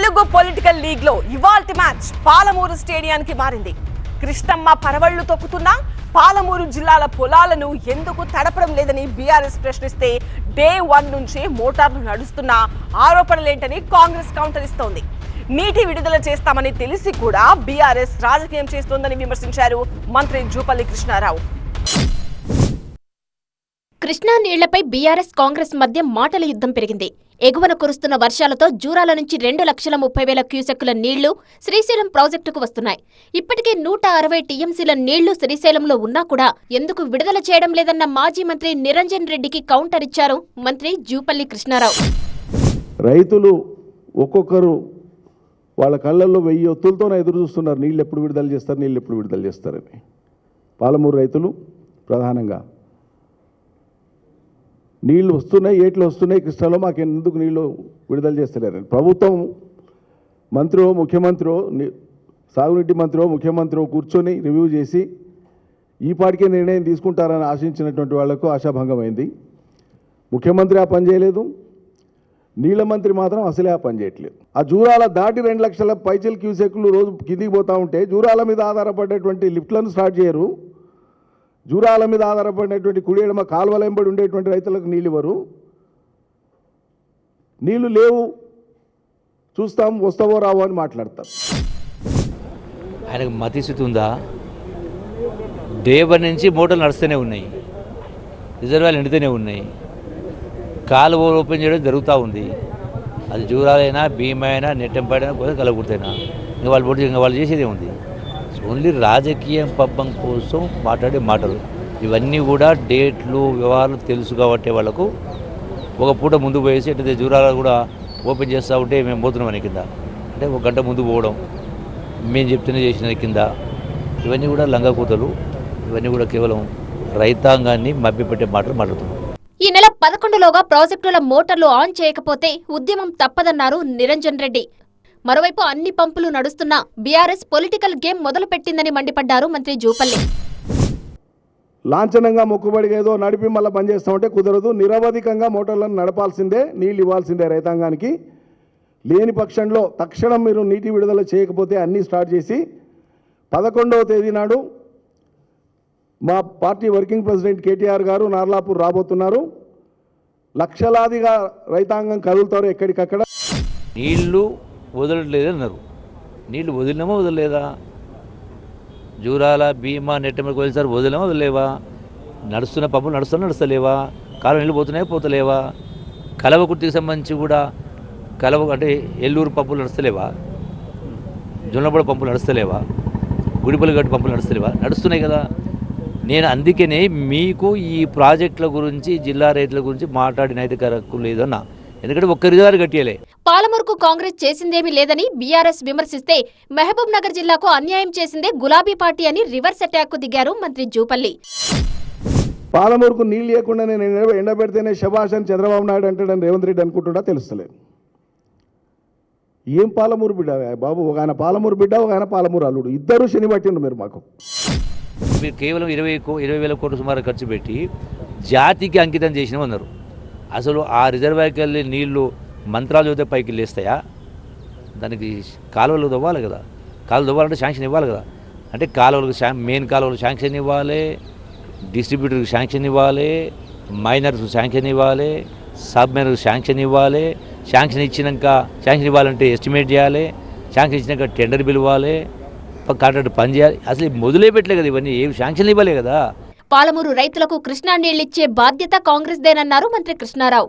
Telugu political league లో ఇవాల్టి match Palamuru స్టేడియానికి మారింది. కృష్ణమ్మ పరవళ్లు తొక్కుతున్నా పాలమూరు జిల్లాల పొలాలను ఎందుకు తడపడం లేదని బీఆర్ఎస్ ప్రశ్నిస్తే డే 1 నుంచి మోటార్లు నడుస్తున్న ఆరోపణలేంటని కాంగ్రెస్ కౌంటర్ ఇస్తోంది. నీటి విడుదల చేస్తామని తెలిసి కూడా బీఆర్ఎస్ రాజకీయం చేస్తోందని విమర్శించారు మంత్రి జూపల్లి కృష్ణారావు. కృష్ణా నీళ్లపై బీఆర్ఎస్ కాంగ్రెస్ మధ్య మాటల యుద్ధం పెరిగింది. ఎగువన కురుస్తున్న వర్షాలతో జూరాల నుంచి 2,30,000 క్యూసెక్కుల నీళ్లు శ్రీశైలం ప్రాజెక్టుకు వస్తున్నాయి. ఇప్పటికే 160 టీఎంసీల నీళ్లు శ్రీశైలంలో ఉన్నా కూడా ఎందుకు విడుదల చేయడం లేదన్న మాజీ మంత్రి నిరంజన్ రెడ్డికి కౌంటర్ ఇచ్చారు మంత్రి జూపల్లి కృష్ణారావు. రైతులు ఒక్కొక్కరు వాళ్ళ కళ్ళల్లో 1000 ఒత్తులతోనే ఎదురు చూస్తున్నారు, నీళ్ళు ఎప్పుడు విడుదల చేస్తారని. పాలమూరు రైతులు ప్రధానంగా నీళ్లు వస్తున్నాయి, ఏట్లు వస్తున్నాయి, కృష్ణాలో మాకు ఎందుకు నీళ్లు విడుదల చేస్తలేరని. ప్రభుత్వం మంత్రో ముఖ్యమంత్రో సాగునీటి మంత్రో ముఖ్యమంత్రో కూర్చొని రివ్యూ చేసి ఈ పాటికే నిర్ణయం తీసుకుంటారని ఆశించినటువంటి వాళ్లకు ఆశాభంగమైంది. ముఖ్యమంత్రి ఆ పని చేయలేదు, నీళ్ల మంత్రి మాత్రం అసలే ఆ పని చేయట్లేదు. ఆ జూరాల దాటి 2 లక్షల పైచల్ క్యూసెక్లు రోజు కిందికి పోతూ ఉంటే జూరాల మీద ఆధారపడేటువంటి లిఫ్ట్లను స్టార్ట్ చేయరు. జూరాల మీద ఆధారపడినటువంటి కుడి ఎడమ కాలువల వెంబడి ఉండేటువంటి రైతులకు నీళ్ళు ఇవ్వరు. నీళ్లు లేవు, చూస్తాం, వస్తావో రావో అని మాట్లాడతారు. ఆయనకు మతిస్థితి ఉందా? డే 1 నుంచి మోటార్లు నడుస్తూనే ఉన్నాయి, రిజర్వాయర్లు నిండుతూనే ఉన్నాయి, కాలువ ఓపెన్ చేయడం జరుగుతూ ఉంది. అది జూరాలైనా భీమైనా నెట్టంపాడైనా కూడా కలగకూడదైనా ఇంకా వాళ్ళు చేసేదే ఉంది. ఓన్లీ రాజకీయ పబ్బం కోసం మాట్లాడే మాటలు ఇవన్నీ కూడా డేట్లు వ్యవహారాలు తెలుసు కాబట్టి వాళ్ళకు ఒక పూట ముందు పోయేసి అంటే జూరాల కూడా ఓపెన్ చేస్తూ ఉంటే మేము పోతున్నాం అని కింద అంటే 1 గంట ముందు పోవడం, మేము చెప్తూనే చేసిన కింద, ఇవన్నీ కూడా లంగకూతలు, ఇవన్నీ కూడా కేవలం రైతాంగాన్ని మభ్యపెట్టే మాటలు మాట్లాడుతున్నాం. ఈ నెల 11లోగా ప్రాజెక్టుల మోటార్లు ఆన్ చేయకపోతే ఉద్యమం తప్పదన్నారు నిరంజన్ రెడ్డి. మరోవైపు అన్ని పంపులు నడుస్తున్నా బీఆర్ఎస్ పొలిటికల్ గేమ్ మొదలుపెట్టిందని మండిపడ్డారు మంత్రి జూపల్లి. లాంఛనంగా మొక్కుబడిగా ఏదో నడిపి మళ్ళీ బంద్ చేస్తామంటే కుదరదు. నిరవధికంగా మోటార్లను నడపాల్సిందే, నీళ్ళు ఇవ్వాల్సిందే రైతాంగానికి. లేని పక్షంలో తక్షణం మీరు నీటి విడుదల చేయకపోతే అన్నీ స్టార్ట్ చేసి 11వ తేదీ నాడు మా పార్టీ వర్కింగ్ ప్రెసిడెంట్ కేటీఆర్ గారు నార్లాపూర్ రాబోతున్నారు. లక్షలాదిగా రైతాంగం కదులుతారు ఎక్కడికక్కడ. నీళ్లు వదలట్లేదన్నారు, నీళ్లు వదిలినామా వదలలేదా? జూరాల భీమా నెట్టమకు వెళ్ళిసారి వదిలినామా వదలేవా? నడుస్తున్న పంపులు నడుస్తలేవా? కాలువ నీళ్ళు పోతలేవా? కలవకుర్తికి సంబంధించి కూడా అంటే ఎల్లూరు పంపులు నడుస్తలేవా? జొన్నబడ పంపులు నడుస్తలేవా? గుడిపల్లి గట్టు పంపులు నడుస్తలేవా? నడుస్తున్నాయి కదా. నేను అందుకనే మీకు ఈ ప్రాజెక్టుల గురించి జిల్లా రైతుల గురించి మాట్లాడిన అయితే కరెక్ట్ లేదన్నా, ఎందుకంటే ఒక్క రిజర్వాయర్ కట్టియలే. పాలమూరుకు కాంగ్రెస్ చేసిందేమీ లేదని బీఆర్ఎస్ విమర్శిస్తే మహబూబ్ నగర్ జిల్లాకు అన్యాయం చేసిందే గులాబీ పార్టీ అని రివర్స్ అటాక్ కు దిగారు మంత్రి జూపల్లి. పాలమూరుకు నీళ్ళు లేకుండా నేను ఎండబెడితేనే శభాష్ అని చంద్రబాబు నాయుడు అంటాడని రేవంత్ రెడ్డి అనుకుంటున్నా తెలుస్తలేదు. ఏం పాలమూరు బిడ్డ బాబు? ఒక ఆయన పాలమూరు బిడ్డ, ఒక ఆయన పాలమూరు అల్లుడు, ఇద్దరు శని పట్టిండు మీరు మాకు. మీరు కేవలం 20,000 కోట్ల సుమారు ఖర్చు పెట్టి జాతికి అంకితం చేసినామన్నారు. అసలు ఆ రిజర్వాయర్కి వెళ్ళి నీళ్లు మంత్రాలు చదివితే పైకి లేస్తాయా? దానికి కాలువలు తవ్వాలి కదా. కాలువలు తవ్వాలంటే శాంక్షన్ ఇవ్వాలి కదా. అంటే కాలువలకు మెయిన్ కాలువలకు శాంక్షన్ ఇవ్వాలి, డిస్ట్రిబ్యూటర్కి శాంక్షన్ ఇవ్వాలి, మైనర్స్కి శాంక్షన్ ఇవ్వాలి, సబ్ మైనర్కి శాంక్షన్ ఇవ్వాలి. శాంక్షన్ ఇవ్వాలంటే ఎస్టిమేట్ చేయాలి, శాంక్షన్ ఇచ్చినాక టెండర్ పిలవాలి, కాంట్రాక్ట్ పని చేయాలి. అసలు మొదలే పెట్టలే కదా, ఇవన్నీ ఏమి శాంక్షన్లు ఇవ్వలే కదా. పాలమూరు రైతులకు కృష్ణా నీళ్లిచ్చే బాధ్యత కాంగ్రెస్దేనన్నారు మంత్రి కృష్ణారావు.